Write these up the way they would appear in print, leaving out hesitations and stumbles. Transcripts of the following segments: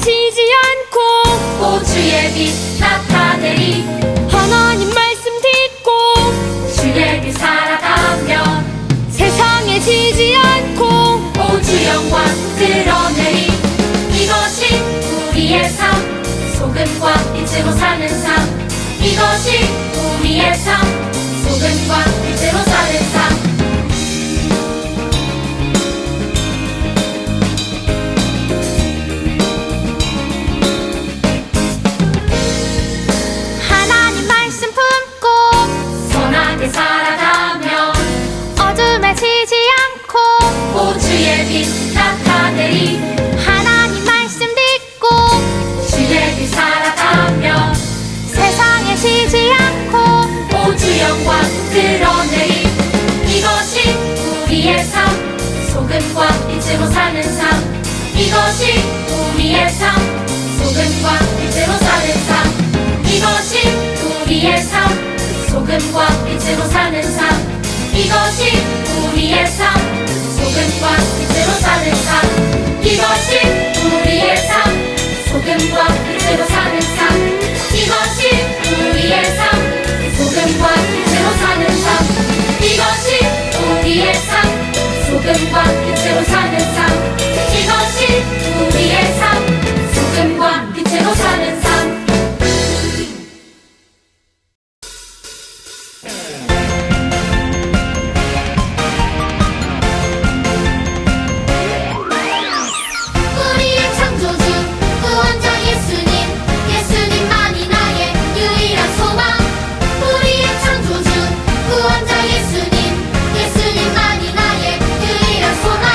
지지 않고 오 주의 빛 나타내리. 하나님 말씀 듣고 주의 빛 살아가며 세상에 지지 않고 오 주 영광 드러내리. 이것이 우리의 삶, 소금과 빛으로 사는 삶. 이것이 우리의 삶, 소금과 빛으로 사는 삶. 하나님 말씀 품고 선하게 살아가며 어둠에 지지 않고 오 주의 빛 나타내리. 하나님 말씀 듣고 주의 빛 살아가며 세상에 지지 않고 오 주 영광 드러내리. 이것이 우리의 삶, 소금과 빛으로 사는 삶. 이것이 우리의 삶, 소금과 빛으로 사는 삶. 이것이 우리의 삶, 소금과 빛으로 사는 삶. 이것이 우리의 삶, 소금과 빛으로 사는 삶. 이것이 우리의 삶, 소금과 빛으로 사는 삶. 이것이 우리의 삶, 소금과 빛으로 사는 삶. 이것이 우리의 삶, 소금과 빛으로 사는 삶. 이것이 우리의 삶, 소금과 빛으로 사는 삶. 우리의 창조주 구원자 예수님, 예수님만이 나의 유일한 소망. 우리의 창조주 구원자 예수님, 예수님만이 나의 유일한 소망.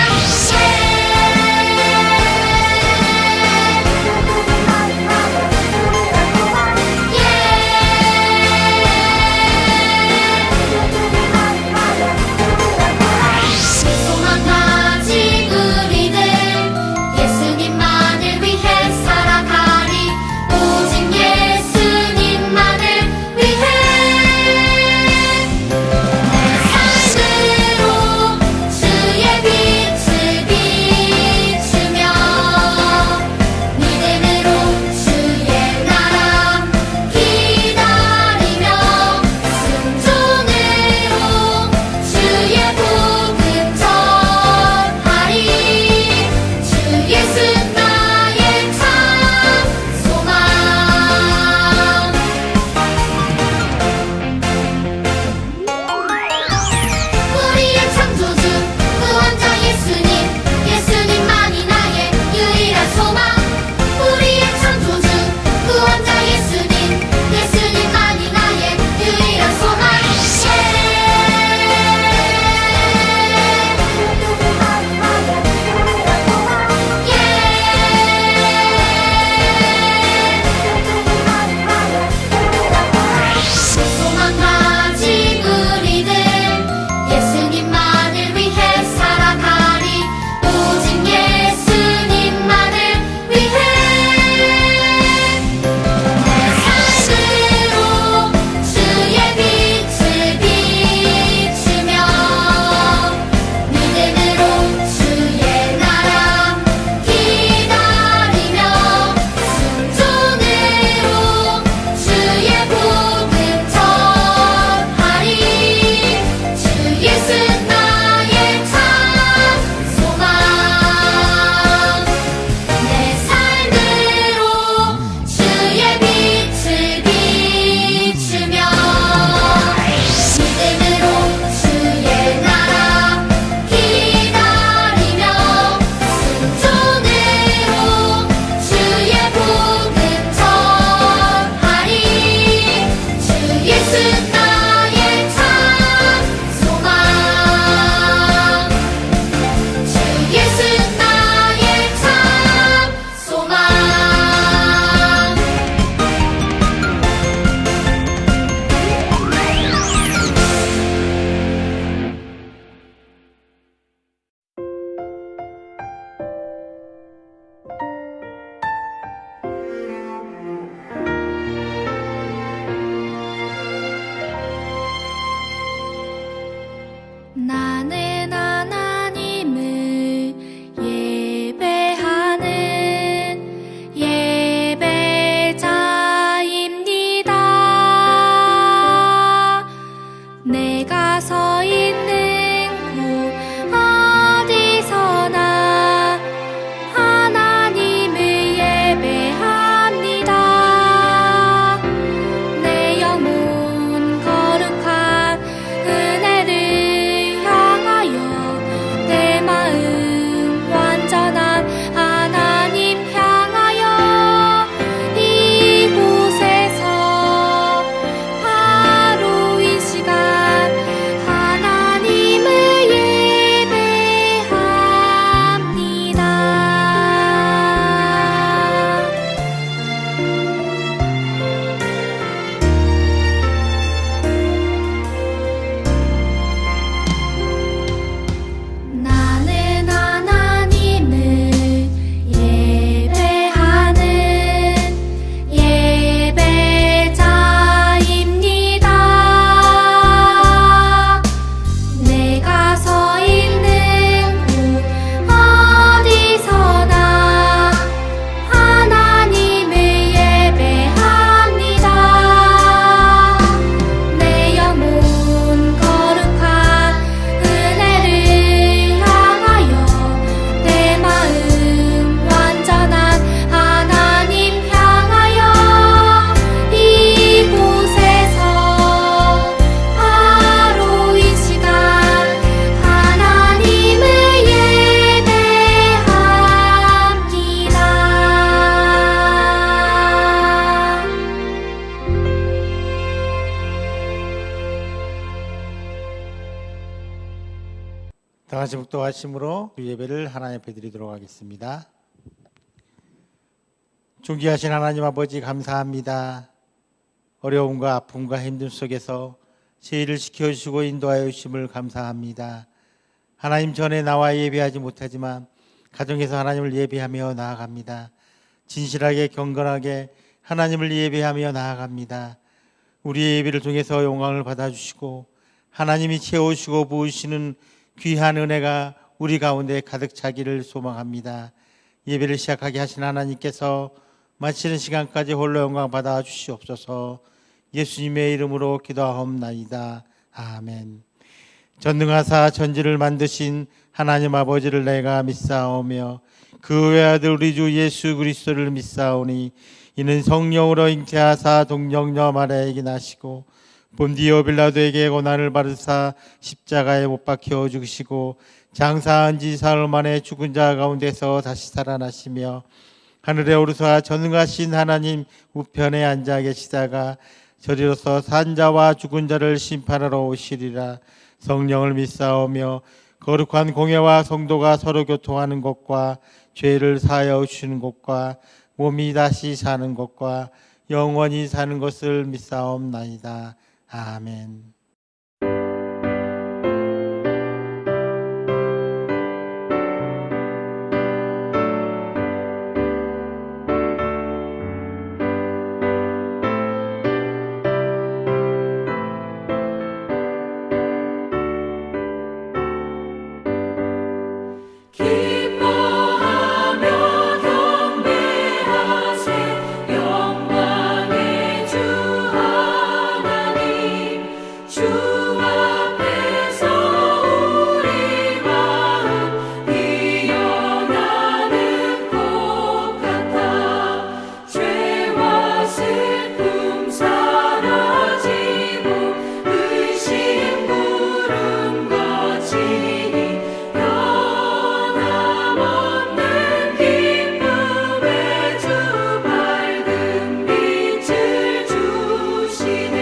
같이 묵도하심으로 예배를 하나님 앞에 드리도록 하겠습니다. 존귀하신 하나님 아버지 감사합니다. 어려움과 아픔과 힘듦 속에서 제의를 지켜주시고 인도하여 주심을 감사합니다. 하나님 전에 나와 예배하지 못하지만 가정에서 하나님을 예배하며 나아갑니다. 진실하게 경건하게 하나님을 예배하며 나아갑니다. 우리의 예배를 통해서 영광을 받아주시고 하나님이 채우시고 부으시는 귀한 은혜가 우리 가운데 가득 차기를 소망합니다. 예배를 시작하게 하신 하나님께서 마치는 시간까지 홀로 영광 받아 주시옵소서. 예수님의 이름으로 기도하옵나이다. 아멘. 전능하사 천지를 만드신 하나님 아버지를 내가 믿사오며 그 외아들 우리 주 예수 그리스도를 믿사오니 이는 성령으로 잉태하사 동정녀 마리아에게 나시고 본디오 빌라도에게 고난을 받으사 십자가에 못 박혀 죽으시고 장사한 지 사흘 만에 죽은 자 가운데서 다시 살아나시며 하늘에 오르사 전능하신 하나님 우편에 앉아 계시다가 저리로서 산 자와 죽은 자를 심판하러 오시리라. 성령을 믿사오며 거룩한 공예와 성도가 서로 교통하는 것과 죄를 사하여 주시는 것과 몸이 다시 사는 것과 영원히 사는 것을 믿사옵나이다. 아멘. 기뻐하며 경배하세 영광의 주 하나님 주 앞에서 우리 마음 피어나는 꽃 같아 죄와 슬픔 사라지고 의심 구름 거치니 변함없는 기쁨의 주 밝은 빛을 주시네.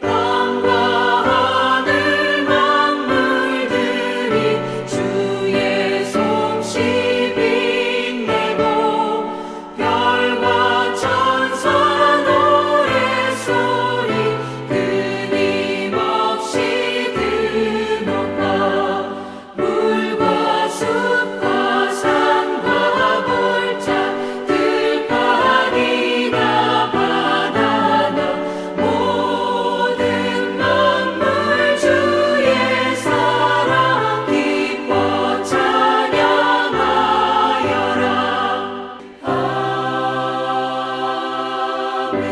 땅과 하늘 만물들이 주의 솜씨 빛내고 별과 천사 노래소리 끊임없이 드높아 물과 숲과 산과 골짜 들판이나 바다나 모든 만물 주의 사랑 기뻐 찬양하여라. 아멘.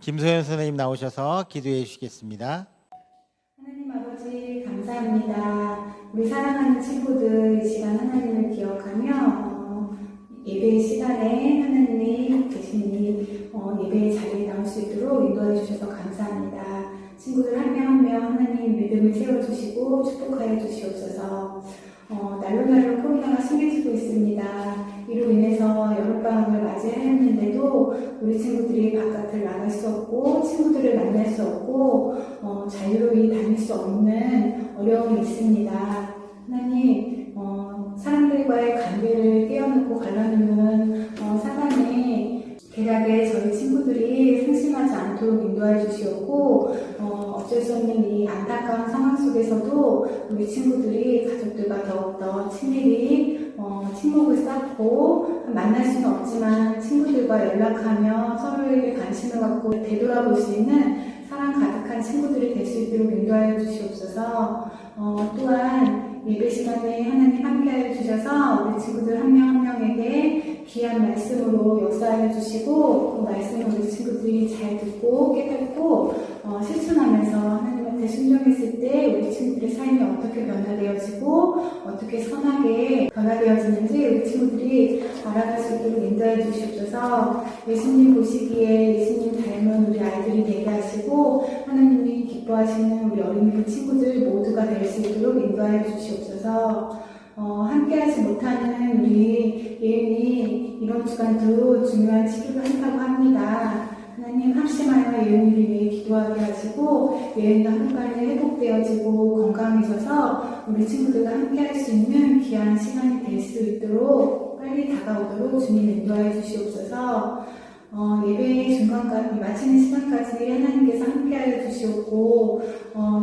김소연 선생님 나오셔서 기도해 주시겠습니다. 하나님 아버지 감사합니다. 우리 사랑하는 친구들 이 시간 하나님을 기억하며 예배 시간에 하나님이 계시니 예배 자리에 나올 수 있도록 인도해 주셔서 감사합니다. 친구들 한 명 한 명 하나님 믿음을 세워주시고 축복하여 주시옵소서. 날로 코로나가 심해지고 있습니다. 이로 인해서 여름방학을 맞이했는데도 우리 친구들이 바깥을 나갈 수 없고 친구들을 만날 수 없고 자유로이 다닐 수 없는 어려움이 있습니다. 하나님 사람들과의 관계를 떼어놓고 갈라놓는 사단이 계략에 저희 친구들이 상심하지 않도록 인도해 주시옵고 어쩔 수 없는 이 안타까운 상황 속에서도 우리 친구들이 가족들과 더욱더 친밀히 친목을 쌓고 만날 수는 없지만 친구들과 연락하며 서로에게 관심을 갖고 되돌아볼 수 있는 사랑 가득한 친구들이 될 수 있도록 인도하여 주시옵소서. 또한 예배 시간에 하나님 함께하여 주셔서 우리 친구들 한 명 한 명에게 귀한 말씀으로 역사하여 주시고 그 말씀을 우리 친구들이 잘 듣고 깨닫고 실천하면서 하나님한테 순종했을 때 우리 친구들의 삶이 어떻게 변화되어지고 어떻게 선하게 변화되어지는지 우리 친구들이 알아갈 수 있도록 인도해 주시옵소서. 예수님 보시기에 예수님 닮은 우리 아이들이 되게 하시고 하나님이 기뻐하시는 우리 어린이 친구들 모두가 될 수 있도록 인도하여 주시옵소서. 함께하지 못하는 우리 예은이 이번 주간도 중요한 치료를 한다고 합니다. 하나님 합심하여 예은이를 위해 기도하게 하시고 예은이가 한순간에 회복되어지고 건강해져서 우리 친구들과 함께 할 수 있는 귀한 시간이 될 수 있도록 빨리 다가오도록 주님 인도하여 주시옵소서. 예배 중간까지 마치는 시간까지 하나님께서 함께하여 주시옵고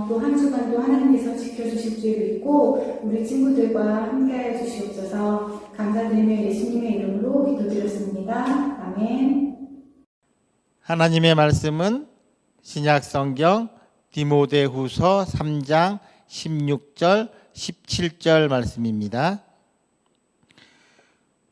또 한 주간도 하나님께서 지켜주실 줄 믿고 우리 친구들과 함께하여 주시옵소서. 감사드리며 예수님의 이름으로 기도드렸습니다. 아멘. 하나님의 말씀은 신약 성경 디모데후서 3장 16절 17절 말씀입니다.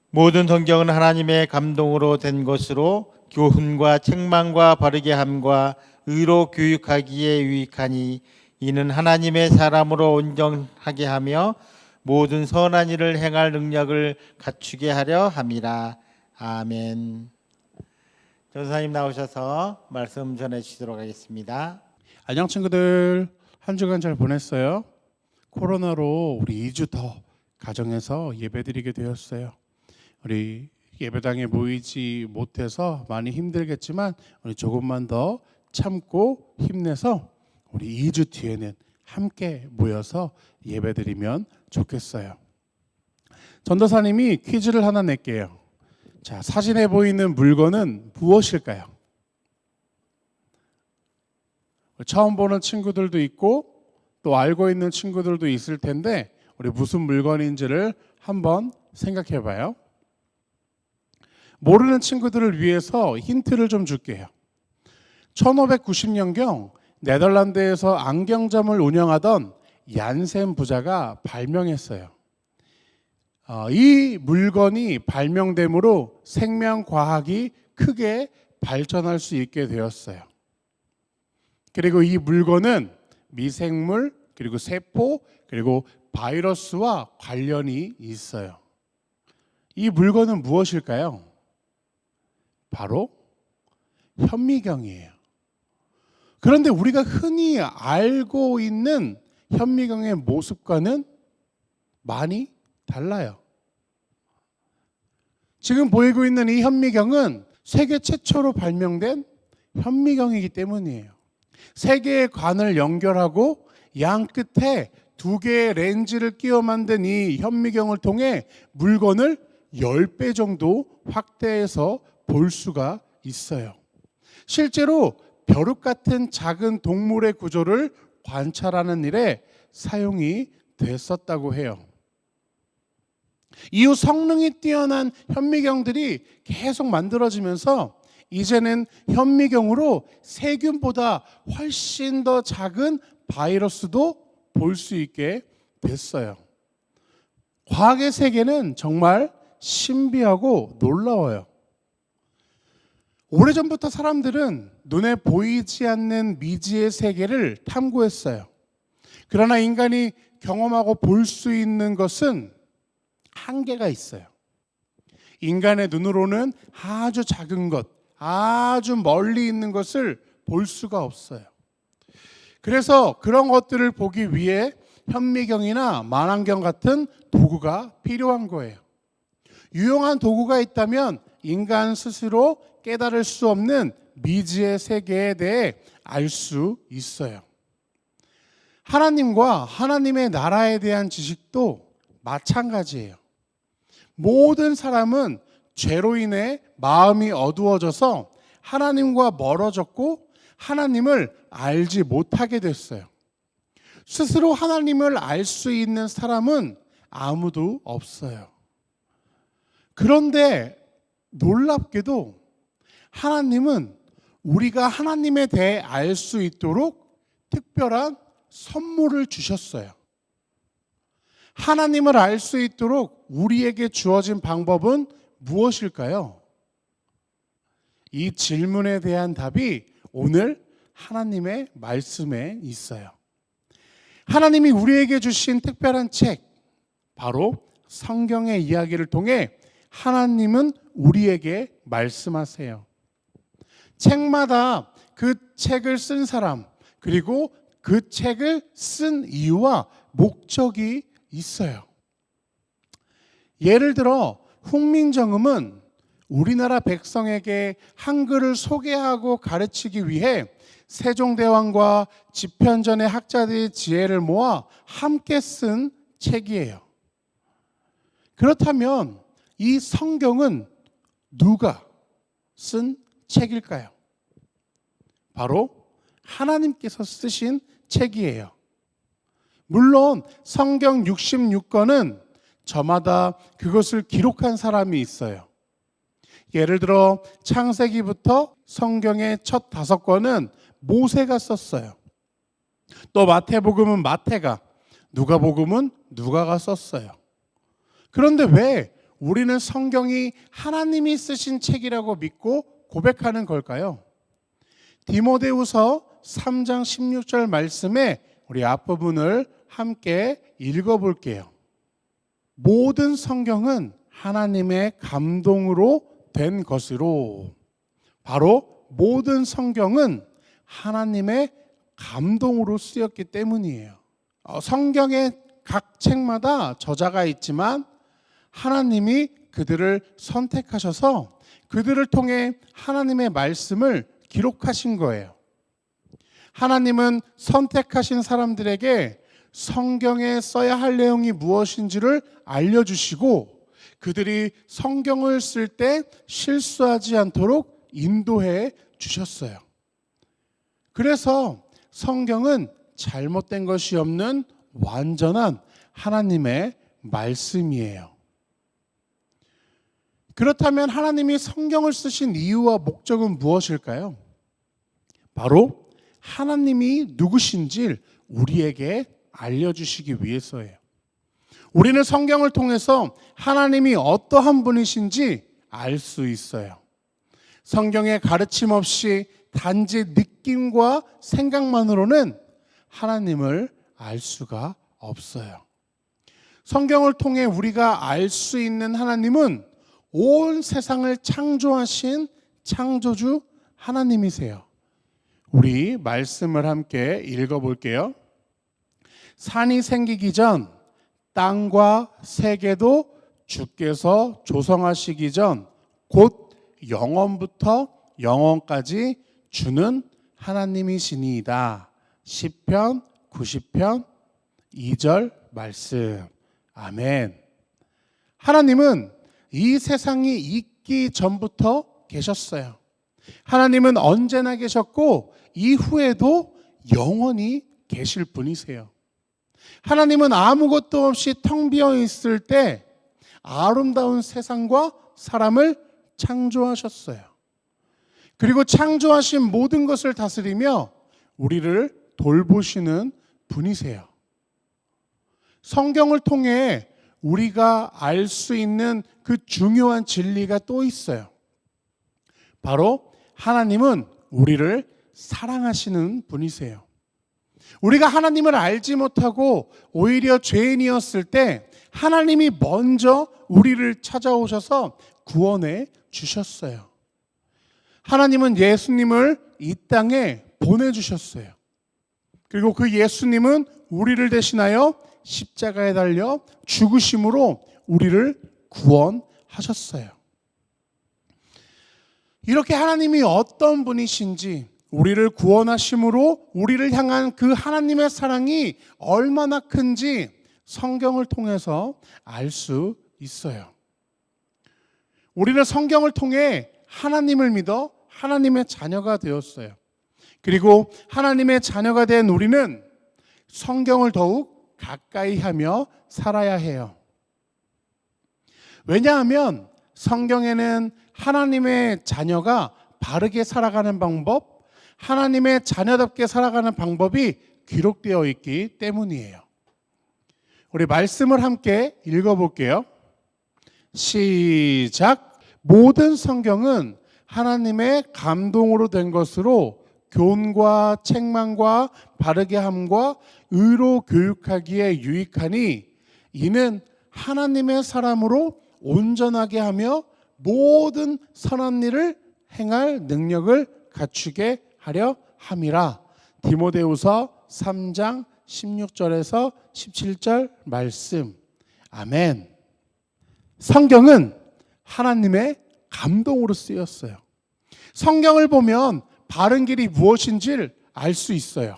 모든 성경은 하나님의 감동으로 된 것으로 교훈과 책망과 바르게 함과 의로 교육하기에 유익하니 이는 하나님의 사람으로 온전하게 하며 모든 선한 일을 행할 능력을 갖추게 하려 함이라. 아멘. 전사님 나오셔서 말씀 전해 주시도록 하겠습니다. 안녕 친구들, 한 주간 잘 보냈어요? 코로나로 우리 2주 더 가정에서 예배드리게 되었어요. 우리 예배당에 모이지 못해서 많이 힘들겠지만 우리 조금만 더 참고 힘내서 우리 2주 뒤에는 함께 모여서 예배드리면 좋겠어요. 전도사님이 퀴즈를 하나 낼게요. 자, 사진에 보이는 물건은 무엇일까요? 처음 보는 친구들도 있고 또 알고 있는 친구들도 있을 텐데 우리 무슨 물건인지를 한번 생각해 봐요. 모르는 친구들을 위해서 힌트를 좀 줄게요. 1590년경 네덜란드에서 안경점을 운영하던 얀센 부자가 발명했어요. 이 물건이 발명됨으로 생명과학이 크게 발전할 수 있게 되었어요. 그리고 이 물건은 미생물, 그리고 세포, 그리고 바이러스와 관련이 있어요. 이 물건은 무엇일까요? 바로 현미경이에요. 그런데 우리가 흔히 알고 있는 현미경의 모습과는 많이 달라요. 지금 보이고 있는 이 현미경은 세계 최초로 발명된 현미경이기 때문이에요. 세 개의 관을 연결하고 양 끝에 두 개의 렌즈를 끼워 만든 이 현미경을 통해 물건을 10배 정도 확대해서 볼 수가 있어요. 실제로 벼룩 같은 작은 동물의 구조를 관찰하는 일에 사용이 됐었다고 해요. 이후 성능이 뛰어난 현미경들이 계속 만들어지면서 이제는 현미경으로 세균보다 훨씬 더 작은 바이러스도 볼 수 있게 됐어요. 과학의 세계는 정말 신비하고 놀라워요. 오래전부터 사람들은 눈에 보이지 않는 미지의 세계를 탐구했어요. 그러나 인간이 경험하고 볼 수 있는 것은 한계가 있어요. 인간의 눈으로는 아주 작은 것, 아주 멀리 있는 것을 볼 수가 없어요. 그래서 그런 것들을 보기 위해 현미경이나 망원경 같은 도구가 필요한 거예요. 유용한 도구가 있다면 인간 스스로 깨달을 수 없는 미지의 세계에 대해 알 수 있어요. 하나님과 하나님의 나라에 대한 지식도 마찬가지예요. 모든 사람은 죄로 인해 마음이 어두워져서 하나님과 멀어졌고 하나님을 알지 못하게 됐어요. 스스로 하나님을 알 수 있는 사람은 아무도 없어요. 그런데 놀랍게도 하나님은 우리가 하나님에 대해 알 수 있도록 특별한 선물을 주셨어요. 하나님을 알 수 있도록 우리에게 주어진 방법은 무엇일까요? 이 질문에 대한 답이 오늘 하나님의 말씀에 있어요. 하나님이 우리에게 주신 특별한 책, 바로 성경의 이야기를 통해 하나님은 우리에게 말씀하세요. 책마다 그 책을 쓴 사람, 그리고 그 책을 쓴 이유와 목적이 있어요. 예를 들어 훈민정음은 우리나라 백성에게 한글을 소개하고 가르치기 위해 세종대왕과 집현전의 학자들의 지혜를 모아 함께 쓴 책이에요. 그렇다면 이 성경은 누가 쓴 책일까요? 바로 하나님께서 쓰신 책이에요. 물론 성경 66권은 저마다 그것을 기록한 사람이 있어요. 예를 들어 창세기부터 성경의 첫 5권은 모세가 썼어요. 또 마태복음은 마태가, 누가복음은 누가가 썼어요. 그런데 왜 우리는 성경이 하나님이 쓰신 책이라고 믿고 고백하는 걸까요? 디모데후서 3장 16절 말씀에 우리 앞부분을 함께 읽어볼게요. 모든 성경은 하나님의 감동으로 된 것으로, 바로 모든 성경은 하나님의 감동으로 쓰였기 때문이에요. 성경의 각 책마다 저자가 있지만 하나님이 그들을 선택하셔서 그들을 통해 하나님의 말씀을 기록하신 거예요. 하나님은 선택하신 사람들에게 성경에 써야 할 내용이 무엇인지를 알려주시고 그들이 성경을 쓸 때 실수하지 않도록 인도해 주셨어요. 그래서 성경은 잘못된 것이 없는 완전한 하나님의 말씀이에요. 그렇다면 하나님이 성경을 쓰신 이유와 목적은 무엇일까요? 바로 하나님이 누구신지 우리에게 알려주시기 위해서예요. 우리는 성경을 통해서 하나님이 어떠한 분이신지 알 수 있어요. 성경의 가르침 없이 단지 느낌과 생각만으로는 하나님을 알 수가 없어요. 성경을 통해 우리가 알 수 있는 하나님은 온 세상을 창조하신 창조주 하나님이세요. 우리 말씀을 함께 읽어볼게요. 산이 생기기 전 땅과 세계도 주께서 조성하시기 전 곧 영원부터 영원까지 주는 하나님이시니이다. 시편 90편 2절 말씀. 아멘. 하나님은 이 세상이 있기 전부터 계셨어요. 하나님은 언제나 계셨고 이후에도 영원히 계실 분이세요. 하나님은 아무것도 없이 텅 비어 있을 때 아름다운 세상과 사람을 창조하셨어요. 그리고 창조하신 모든 것을 다스리며 우리를 돌보시는 분이세요. 성경을 통해 우리가 알 수 있는 그 중요한 진리가 또 있어요. 바로 하나님은 우리를 사랑하시는 분이세요. 우리가 하나님을 알지 못하고 오히려 죄인이었을 때 하나님이 먼저 우리를 찾아오셔서 구원해 주셨어요. 하나님은 예수님을 이 땅에 보내주셨어요. 그리고 그 예수님은 우리를 대신하여 십자가에 달려 죽으심으로 우리를 구원하셨어요. 이렇게 하나님이 어떤 분이신지, 우리를 구원하심으로 우리를 향한 그 하나님의 사랑이 얼마나 큰지 성경을 통해서 알 수 있어요. 우리는 성경을 통해 하나님을 믿어 하나님의 자녀가 되었어요. 그리고 하나님의 자녀가 된 우리는 성경을 더욱 가까이 하며 살아야 해요. 왜냐하면 성경에는 하나님의 자녀가 바르게 살아가는 방법, 하나님의 자녀답게 살아가는 방법이 기록되어 있기 때문이에요. 우리 말씀을 함께 읽어볼게요. 시작. 모든 성경은 하나님의 감동으로 된 것으로 교훈과 책망과 바르게 함과 의로 교육하기에 유익하니 이는 하나님의 사람으로 온전하게 하며 모든 선한 일을 행할 능력을 갖추게 하려 함이라. 디모데후서 3장 16절에서 17절 말씀. 아멘. 성경은 하나님의 감동으로 쓰였어요. 성경을 보면 바른 길이 무엇인지를 알 수 있어요.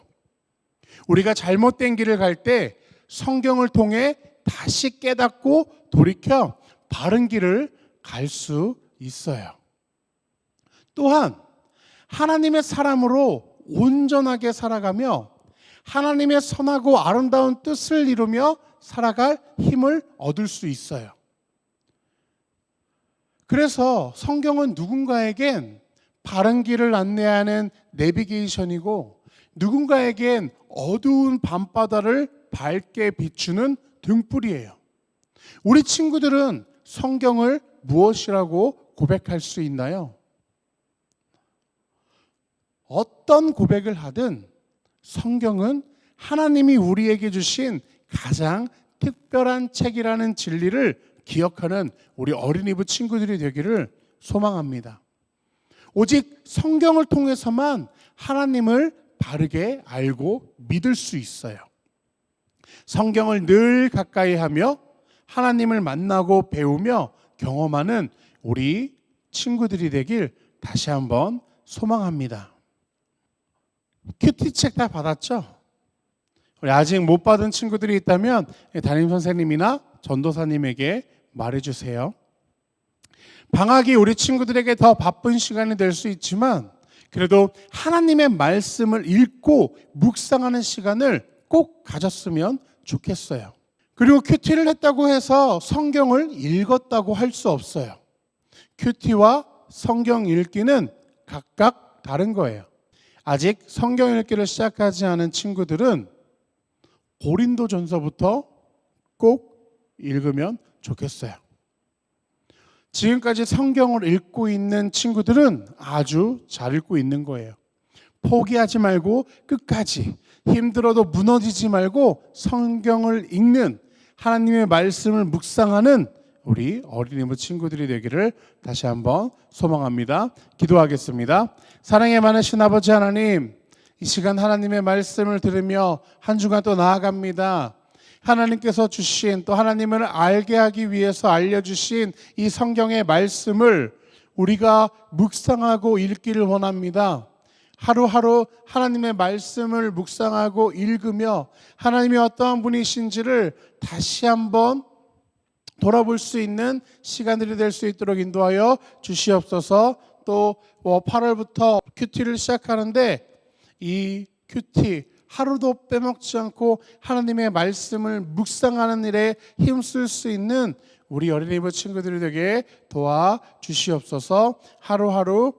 우리가 잘못된 길을 갈 때 성경을 통해 다시 깨닫고 돌이켜 바른 길을 갈 수 있어요. 또한 하나님의 사람으로 온전하게 살아가며 하나님의 선하고 아름다운 뜻을 이루며 살아갈 힘을 얻을 수 있어요. 그래서 성경은 누군가에겐 바른 길을 안내하는 내비게이션이고 누군가에겐 어두운 밤바다를 밝게 비추는 등불이에요. 우리 친구들은 성경을 무엇이라고 고백할 수 있나요? 어떤 고백을 하든 성경은 하나님이 우리에게 주신 가장 특별한 책이라는 진리를 기억하는 우리 어린이부 친구들이 되기를 소망합니다. 오직 성경을 통해서만 하나님을 바르게 알고 믿을 수 있어요. 성경을 늘 가까이 하며 하나님을 만나고 배우며 경험하는 우리 친구들이 되길 다시 한번 소망합니다. 큐티 책 다 받았죠? 우리 아직 못 받은 친구들이 있다면 담임 선생님이나 전도사님에게 말해주세요. 방학이 우리 친구들에게 더 바쁜 시간이 될 수 있지만 그래도 하나님의 말씀을 읽고 묵상하는 시간을 꼭 가졌으면 좋겠어요. 그리고 큐티를 했다고 해서 성경을 읽었다고 할 수 없어요. 큐티와 성경 읽기는 각각 다른 거예요. 아직 성경 읽기를 시작하지 않은 친구들은 고린도전서부터 꼭 읽으면 좋겠어요. 지금까지 성경을 읽고 있는 친구들은 아주 잘 읽고 있는 거예요. 포기하지 말고 끝까지, 힘들어도 무너지지 말고 성경을 읽는, 하나님의 말씀을 묵상하는 우리 어린이부 친구들이 되기를 다시 한번 소망합니다. 기도하겠습니다. 사랑에 많으신 아버지 하나님, 이 시간 하나님의 말씀을 들으며 한 주간 또 나아갑니다. 하나님께서 주신, 또 하나님을 알게 하기 위해서 알려주신 이 성경의 말씀을 우리가 묵상하고 읽기를 원합니다. 하루하루 하나님의 말씀을 묵상하고 읽으며 하나님이 어떠한 분이신지를 다시 한번 돌아볼 수 있는 시간들이 될 수 있도록 인도하여 주시옵소서. 또 8월부터 큐티를 시작하는데 이 큐티 하루도 빼먹지 않고 하나님의 말씀을 묵상하는 일에 힘쓸 수 있는 우리 어린이부 친구들이 되게 도와주시옵소서. 하루하루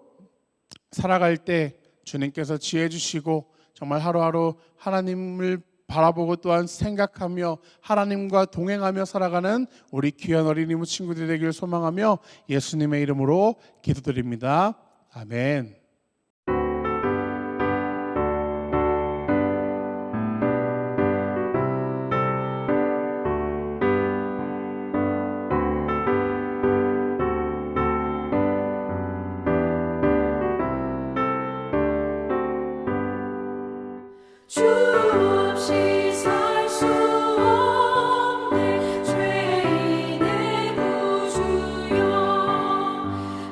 살아갈 때 주님께서 지혜 주시고 정말 하루하루 하나님을 바라보고 또한 생각하며 하나님과 동행하며 살아가는 우리 귀한 어린이부 친구들이 되기를 소망하며 예수님의 이름으로 기도드립니다. 아멘. 주 없이 살 수 없네 죄인의 구주여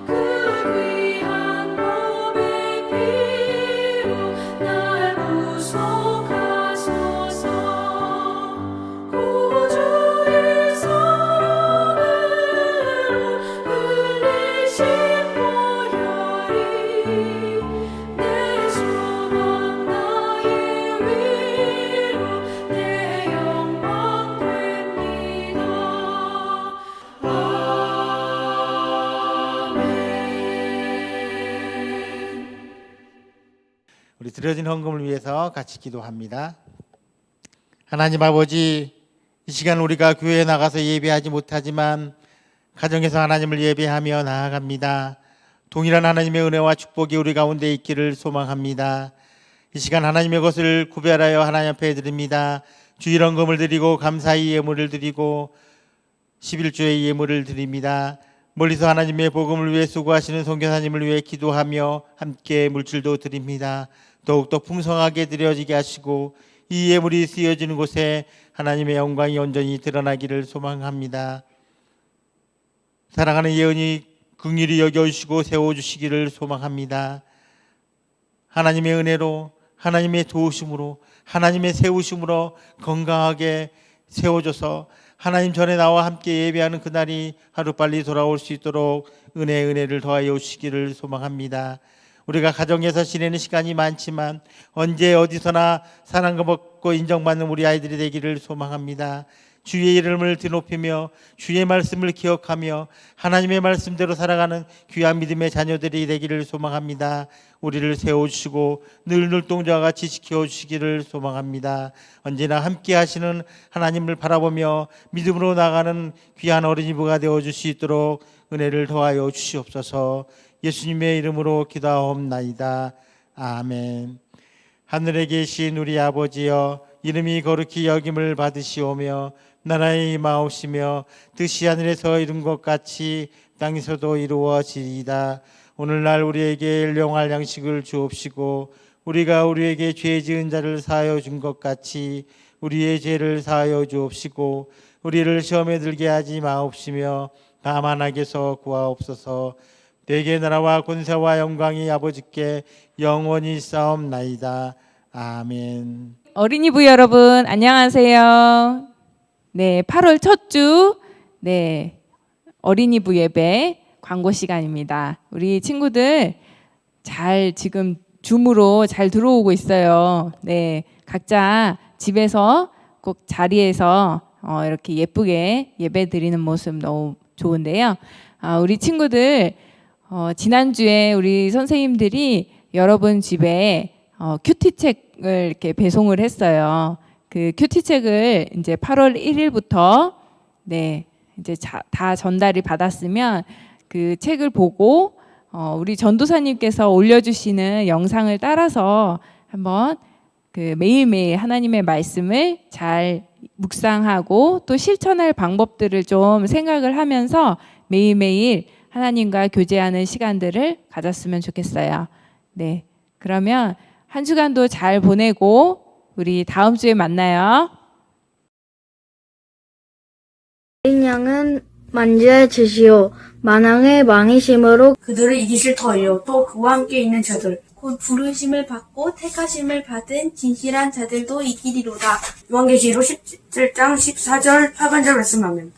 그 귀한 몸의 피로 날 구속하소서 구주의 사랑으로 흘리신 보혈이 내 소망 나의 위로 내 영광 됩니다. 아멘. 우리 드려진 헌금을 위해서 같이 기도합니다. 하나님 아버지, 이 시간 우리가 교회에 나가서 예배하지 못하지만 가정에서 하나님을 예배하며 나아갑니다. 동일한 하나님의 은혜와 축복이 우리 가운데 있기를 소망합니다. 이 시간 하나님의 것을 구별하여 하나님 앞에 드립니다. 주일 헌금을 드리고 감사의 예물을 드리고 11조의 예물을 드립니다. 멀리서 하나님의 복음을 위해 수고하시는 선교사님을 위해 기도하며 함께 물질도 드립니다. 더욱더 풍성하게 드려지게 하시고 이 예물이 쓰여지는 곳에 하나님의 영광이 온전히 드러나기를 소망합니다. 사랑하는 예은이 긍휼히 여겨주시고 세워주시기를 소망합니다. 하나님의 은혜로, 하나님의 도우심으로, 하나님의 세우심으로 건강하게 세워줘서 하나님 전에 나와 함께 예배하는 그날이 하루빨리 돌아올 수 있도록 은혜를 더하여 주시기를 소망합니다. 우리가 가정에서 지내는 시간이 많지만 언제 어디서나 사랑받고 인정받는 우리 아이들이 되기를 소망합니다. 주의 이름을 드높이며 주의 말씀을 기억하며 하나님의 말씀대로 살아가는 귀한 믿음의 자녀들이 되기를 소망합니다. 우리를 세워주시고 늘 눈동자와 같이 지켜주시기를 소망합니다. 언제나 함께 하시는 하나님을 바라보며 믿음으로 나가는 귀한 어린이부가 되어줄 수 있도록 은혜를 더하여 주시옵소서. 예수님의 이름으로 기도하옵나이다. 아멘. 하늘에 계신 우리 아버지여, 이름이 거룩히 여김을 받으시오며 나라의 임하옵시며 뜻이 하늘에서 이룬 것 같이 땅에서도 이루어지리이다. 오늘날 우리에게 일용할 양식을 주옵시고 우리가 우리에게 죄 지은 자를 사하여 준 것 같이 우리의 죄를 사하여 주옵시고 우리를 시험에 들게 하지 마옵시며 다만 악에서 구하옵소서. 대개 나라와 권세와 영광이 아버지께 영원히 싸움나이다. 아멘. 어린이부 여러분 안녕하세요. 네, 8월 첫 주 어린이부 예배 광고 시간입니다. 우리 친구들 잘 지금 줌으로 잘 들어오고 있어요. 네, 각자 집에서 꼭 자리에서 이렇게 예쁘게 예배 드리는 모습 너무 좋은데요. 우리 친구들 지난주에 우리 선생님들이 여러분 집에 큐티책을 이렇게 배송을 했어요. 그 큐티책을 이제 8월 1일부터 이제 다 전달이 받았으면 그 책을 보고 우리 전도사님께서 올려주시는 영상을 따라서 한번 그 매일매일 하나님의 말씀을 잘 묵상하고 또 실천할 방법들을 좀 생각을 하면서 매일매일 하나님과 교제하는 시간들을 가졌으면 좋겠어요. 네, 그러면 한 주간도 잘 보내고 우리 다음 주에 만나요. 어린 양은 만지시오 만왕의 왕이심으로 그들을 이기실 터이요 또 그와 함께 있는 자들 곧 부르심을 받고 택하심을 받은 진실한 자들도 이기리로다. 요한계시록 17장 14절 하반절 말씀하면